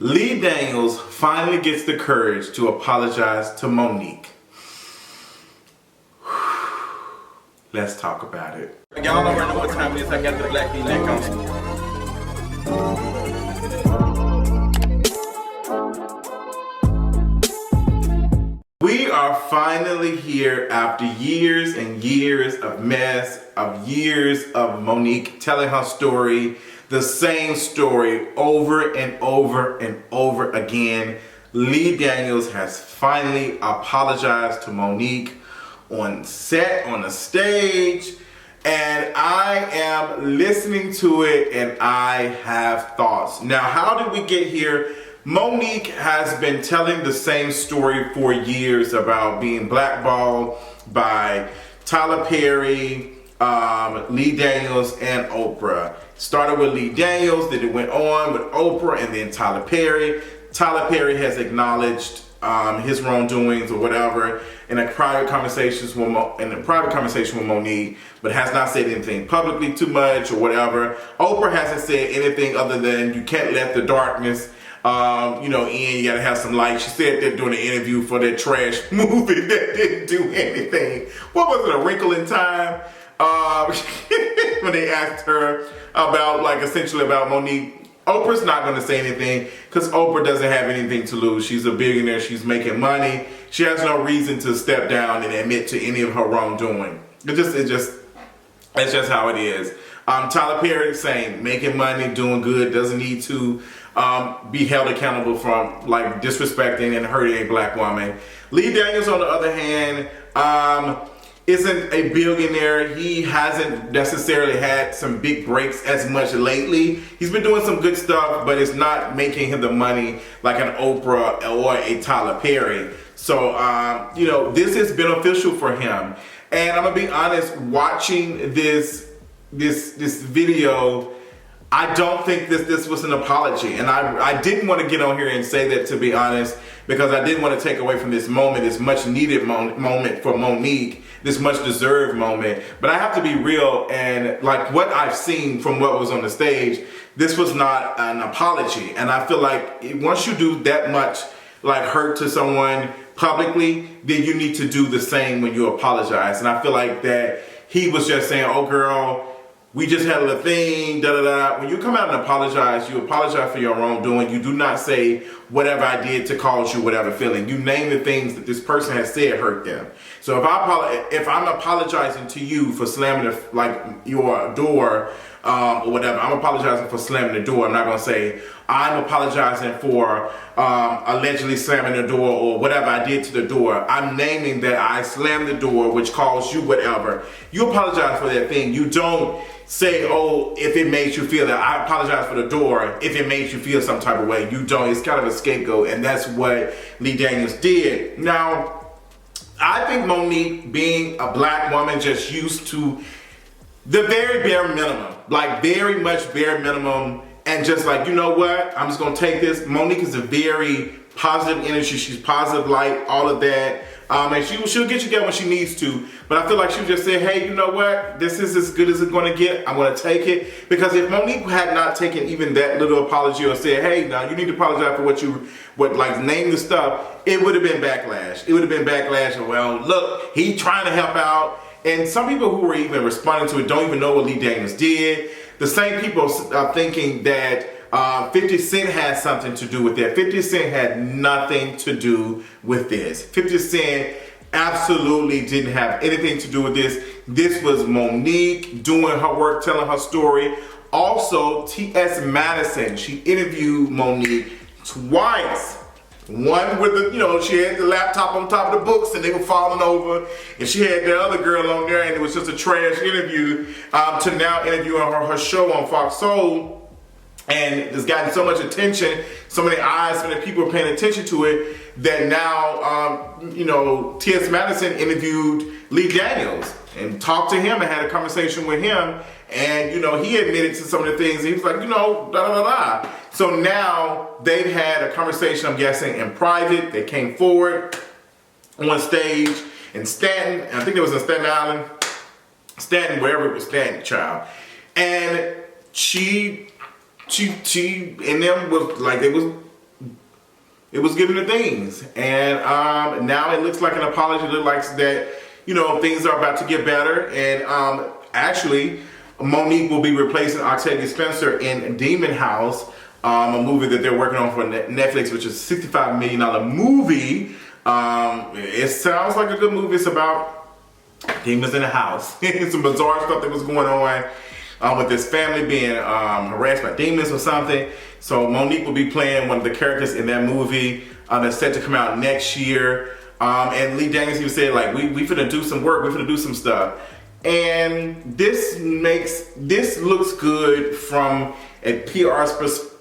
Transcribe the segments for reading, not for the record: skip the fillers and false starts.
Lee Daniels finally gets the courage to apologize to Monique. Let's talk about it. Y'all already know what time it is. I got the black V-neck on. We are finally here after years and years of mess, of years of Monique telling her story, the same story over and over and over again. Lee Daniels has finally apologized to Monique on set, on the stage, and I am listening to it and I have thoughts. Now, how did we get here? Monique has been telling the same story for years about being blackballed by Tyler Perry, Lee Daniels, and Oprah. Started with Lee Daniels, then it went on with Oprah and then Tyler Perry. Tyler Perry has acknowledged his wrongdoings or whatever in a private conversation with Monique, but has not said anything publicly too much or whatever. Oprah hasn't said anything other than you can't let the darkness in, you gotta have some light. She said that during the interview for that trash movie that didn't do anything. What was it, A Wrinkle in Time? When they asked her about, essentially about Monique. Oprah's not going to say anything because Oprah doesn't have anything to lose. She's a billionaire. She's making money. She has no reason to step down and admit to any of her wrongdoing. It's just how it is. Tyler Perry, same, making money, doing good, doesn't need to be held accountable from disrespecting and hurting a black woman. Lee Daniels, on the other hand, isn't a billionaire. He hasn't necessarily had some big breaks as much lately. He's been doing some good stuff, but it's not making him the money like an Oprah or a Tyler Perry. So, this is beneficial for him. And I'm gonna be honest, watching this video, I don't think this was an apology. And I didn't want to get on here and say that, to be honest, because I didn't want to take away from this moment, this much needed moment for Monique, this much deserved moment. But I have to be real, and what I've seen from what was on the stage, this was not an apology. And I feel like once you do that much hurt to someone publicly, then you need to do the same when you apologize. And I feel like that he was just saying, oh girl, we just had a thing, da-da-da. When you come out and apologize, you apologize for your wrongdoing. You do not say whatever I did to cause you whatever feeling. You name the things that this person has said hurt them. So if I'm apologizing to you for slamming your door or whatever, I'm apologizing for slamming the door. I'm not going to say I'm apologizing for allegedly slamming the door or whatever I did to the door. I'm naming that I slammed the door, which caused you whatever. You apologize for that thing. You don't say, oh, if it makes you feel that, I apologize for the door if it makes you feel some type of way. You don't. It's kind of a scapegoat, and that's what Lee Daniels did. Now, I think Monique, being a black woman, just used to the very bare minimum, very much bare minimum, and just you know what, I'm just gonna take this. Monique is a very positive energy. She's positive light, all of that. And she'll get you there when she needs to. But I feel like she'll just say, hey, you know what? This is as good as it's going to get. I'm going to take it. Because if Monique had not taken even that little apology or said, hey, now you need to apologize for name the stuff, it would have been backlash. It would have been backlash of, well, look, he trying to help out. And some people who were even responding to it don't even know what Lee Daniels did. The same people are thinking that 50 Cent has something to do with that. 50 Cent had nothing to do with this. 50 Cent absolutely didn't have anything to do with this. This was Monique doing her work, telling her story. Also, T.S. Madison, she interviewed Monique twice. One with she had the laptop on top of the books and they were falling over. And she had the other girl on there and it was just a trash interview to now interviewing her show on Fox Soul. And it's gotten so much attention, so many eyes, so many people are paying attention to it, that now, T.S. Madison interviewed Lee Daniels and talked to him and had a conversation with him. And, he admitted to some of the things. He was like, da-da-da-da. So now they've had a conversation, I'm guessing, in private. They came forward on stage in Stanton. I think it was in Staten Island. Stanton, wherever it was, Stanton, child. And she and them was it was giving the things. And now it looks like an apology. It looks like that, you know, things are about to get better. And actually, Monique will be replacing Octavia Spencer in Demon House, a movie that they're working on for Netflix, which is a $65 million movie. It sounds like a good movie. It's about demons in a house. Some bizarre stuff that was going on with this family being harassed by demons or something. So Monique will be playing one of the characters in that movie that's set to come out next year. And Lee Daniels even said, like, we finna do some work, we finna do some stuff. And this looks good from a PR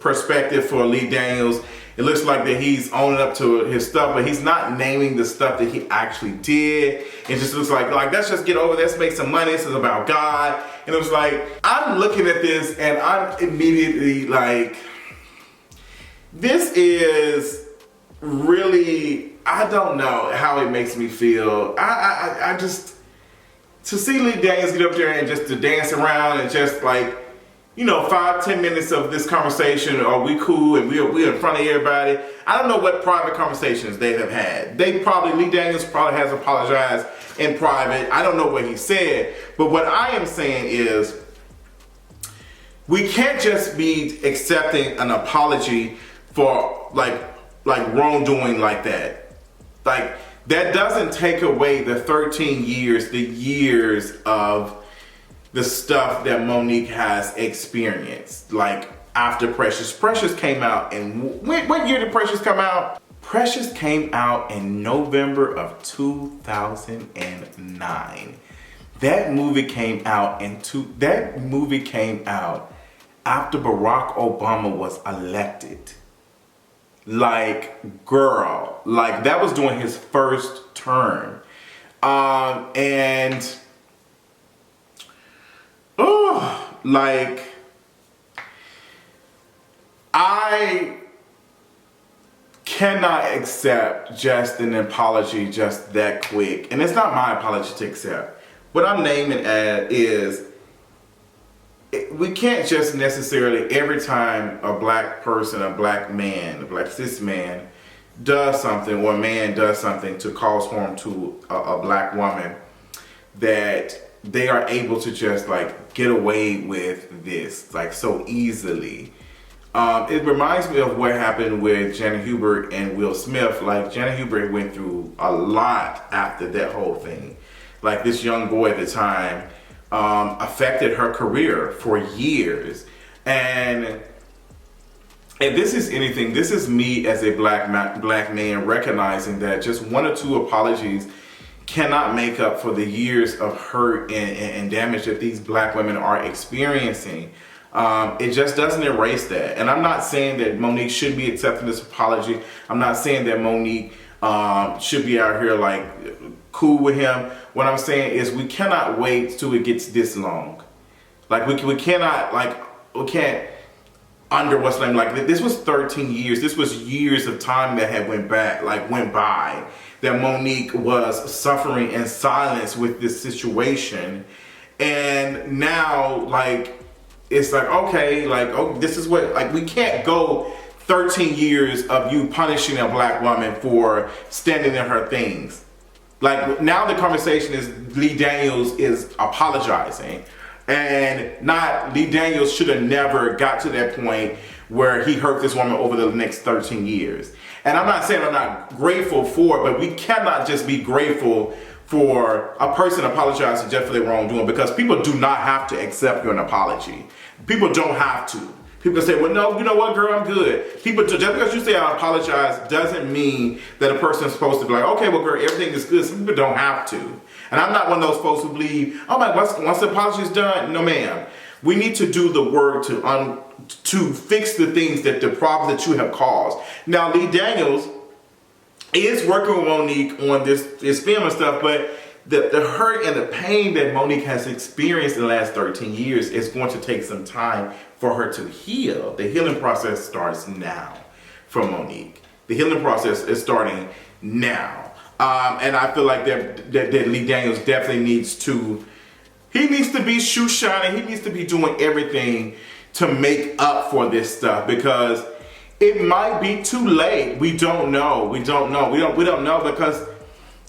perspective for Lee Daniels. It looks like that he's owning up to his stuff, but he's not naming the stuff that he actually did. It just looks like let's just get over this, make some money. This is about God. And it was like, I'm looking at this and I'm immediately like, this is really, I don't know how it makes me feel. I just, to see Lee Daniels get up there and just to dance around and just like, you know, 5-10 minutes of this conversation, are we cool and we're in front of everybody. I don't know what private conversations they have had. Lee Daniels probably has apologized in private. I don't know what he said, but what I am saying is, we can't just be accepting an apology for like wrongdoing like that. Like, that doesn't take away the 13 years, the years of the stuff that Monique has experienced. Like, after Precious came out, and what year did Precious come out? Precious came out in November of 2009. That movie came out after Barack Obama was elected. Like, girl, like, that was during his first term. Like, I cannot accept just an apology just that quick. And it's not my apology to accept. What I'm naming it as is, we can't just necessarily, every time a black person, a black man, a black cis man does something, or a man does something to cause harm to a black woman, that they are able to just like get away with this like so easily. It reminds me of what happened with Janet Hubert and Will Smith. Like, Janet Hubert went through a lot after that whole thing. Like, this young boy at the time affected her career for years. And if this is anything, this is me as a black man recognizing that just one or two apologies cannot make up for the years of hurt and damage that these black women are experiencing. It just doesn't erase that. And I'm not saying that Monique should be accepting this apology. I'm not saying that Monique should be out here like cool with him. What I'm saying is, we cannot wait till it gets this long. Like, we can't under what's name, like, this was 13 years. This was years of time that had went by, that Monique was suffering in silence with this situation. And now, like, it's like, okay, like, oh, this is what, like, we can't go 13 years of you punishing a black woman for standing in her things. Like, now the conversation is Lee Daniels is apologizing, and not Lee Daniels should have never got to that point where he hurt this woman over the next 13 years. And I'm not saying I'm not grateful for it, but we cannot just be grateful for a person apologizing just for their wrongdoing, because people do not have to accept your apology. People don't have to. People say, well, no, you know what, girl, I'm good. People, just because you say I apologize doesn't mean that a person is supposed to be like, okay, well, girl, everything is good. Some people don't have to. And I'm not one of those folks who believe, oh my, once the apology is done, no ma'am. We need to do the work to fix the things, that the problems that you have caused. Now, Lee Daniels is working with Monique on this film and stuff, but the hurt and the pain that Monique has experienced in the last 13 years is going to take some time for her to heal. The healing process starts now for Monique. The healing process is starting now. And I feel like that Lee Daniels definitely needs to be shoe shining. He needs to be doing everything to make up for this stuff, because it might be too late. We don't know. We don't know. We don't know because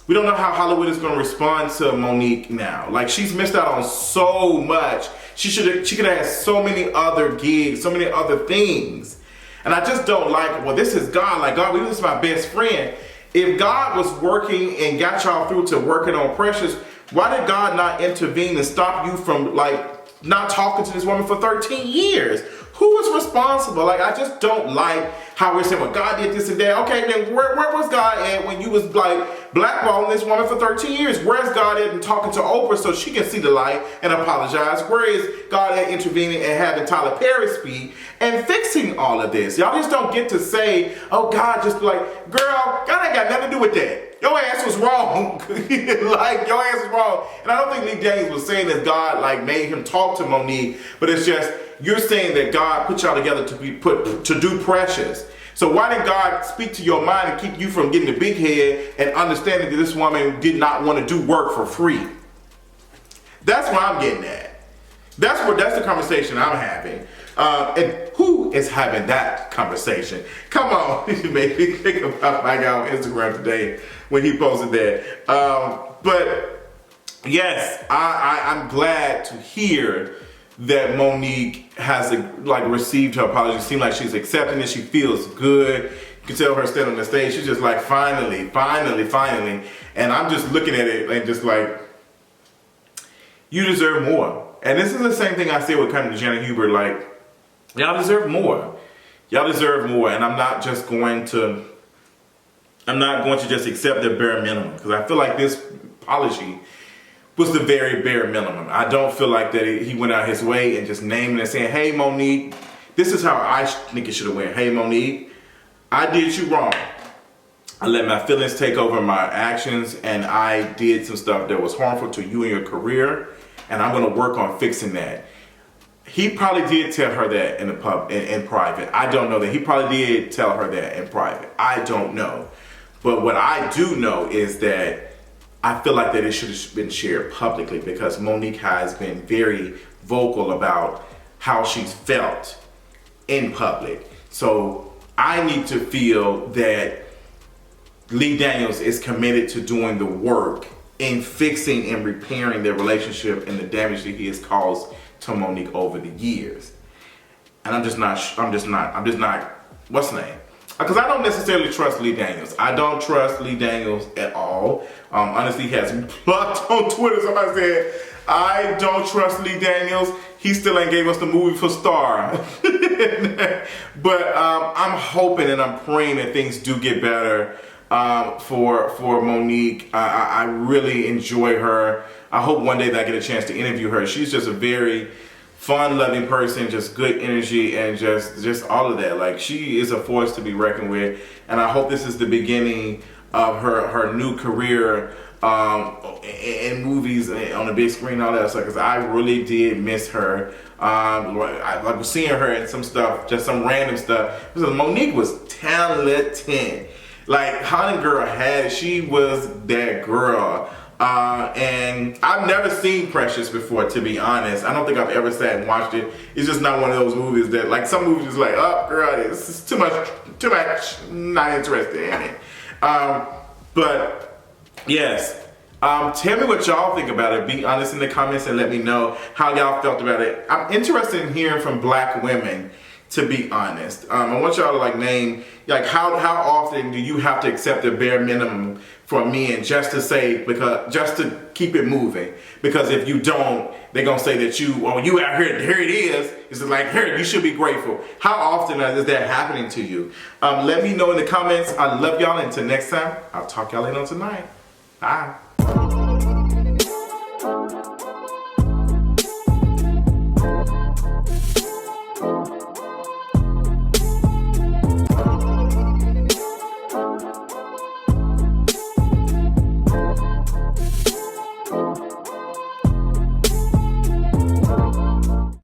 we don't know how Hollywood is going to respond to Monique now. Like, she's missed out on so much. She could have had so many other gigs, so many other things. And I just don't like, well, this is God. Like, God, this is my best friend. If God was working and got y'all through to working on Precious, why did God not intervene and stop you from, like, not talking to this woman for 13 years? Who was responsible? Like, I just don't like how we're saying, well, God did this and that. Okay, then where was God at when you was, like, blackballing this woman for 13 years? Where's God at and talking to Oprah so she can see the light and apologize? Where is God at intervening and having Tyler Perry speak and fixing all of this? Y'all just don't get to say, oh, God, just like, girl, God ain't got nothing to do with that. Your ass was wrong. Like, your ass was wrong. And I don't think Lee Daniels was saying that God, like, made him talk to Monique, but it's just, you're saying that God put y'all together to do Precious. So why did God speak to your mind and keep you from getting the big head and understanding that this woman did not want to do work for free? That's what I'm getting at. That's the conversation I'm having. And who is having that conversation? Come on, you made me think about my guy on Instagram today when he posted that. But yes, I'm glad to hear that Monique has received her apology. It seems like she's accepting it. She feels good. You can tell her standing on the stage. She's just like, finally. And I'm just looking at it and just like, you deserve more. And this is the same thing I say with coming to Janet Hubert. Like, y'all deserve more. Y'all deserve more. And I'm not going to just accept the bare minimum, because I feel like this apology was the very bare minimum. I don't feel like that he went out his way and just naming and saying, hey, Monique, this is how I think it should have went. Hey, Monique, I did you wrong. I let my feelings take over my actions, and I did some stuff that was harmful to you and your career, and I'm going to work on fixing that. He probably did tell her that in private. I don't know that. He probably did tell her that in private. I don't know. But what I do know is that I feel like that it should have been shared publicly, because Monique has been very vocal about how she's felt in public. So I need to feel that Lee Daniels is committed to doing the work in fixing and repairing their relationship and the damage that he has caused to Monique over the years. And I'm just not, what's the name? Because I don't necessarily trust Lee Daniels. I don't trust Lee Daniels at all. Honestly, he has blocked on Twitter. Somebody said, I don't trust Lee Daniels. He still ain't gave us the movie for Star. But I'm hoping and I'm praying that things do get better for Monique. I really enjoy her. I hope one day that I get a chance to interview her. She's just a very fun-loving person, just good energy, and just all of that. Like, she is a force to be reckoned with, and I hope this is the beginning of her new career in movies, on the big screen, all that stuff, because I really did miss her. I was seeing her in some stuff, just some random stuff. Because Monique was talented. Like, Holland Girl she was that girl. And I've never seen Precious before, to be honest. I don't think I've ever sat and watched it. It's just not one of those movies that, like, some movies is like, oh, girl, this is too much, not interested in it. But, yes. Tell me what y'all think about it. Be honest in the comments and let me know how y'all felt about it. I'm interested in hearing from black women, to be honest. I want y'all to, like, name, like, how often do you have to accept the bare minimum for men just to say, just to keep it moving? Because if you don't, they're gonna say that you out here it is. It's like, here, you should be grateful. How often is that happening to you? Let me know in the comments. I love y'all. Until next time, I'll talk y'all later on tonight. Bye.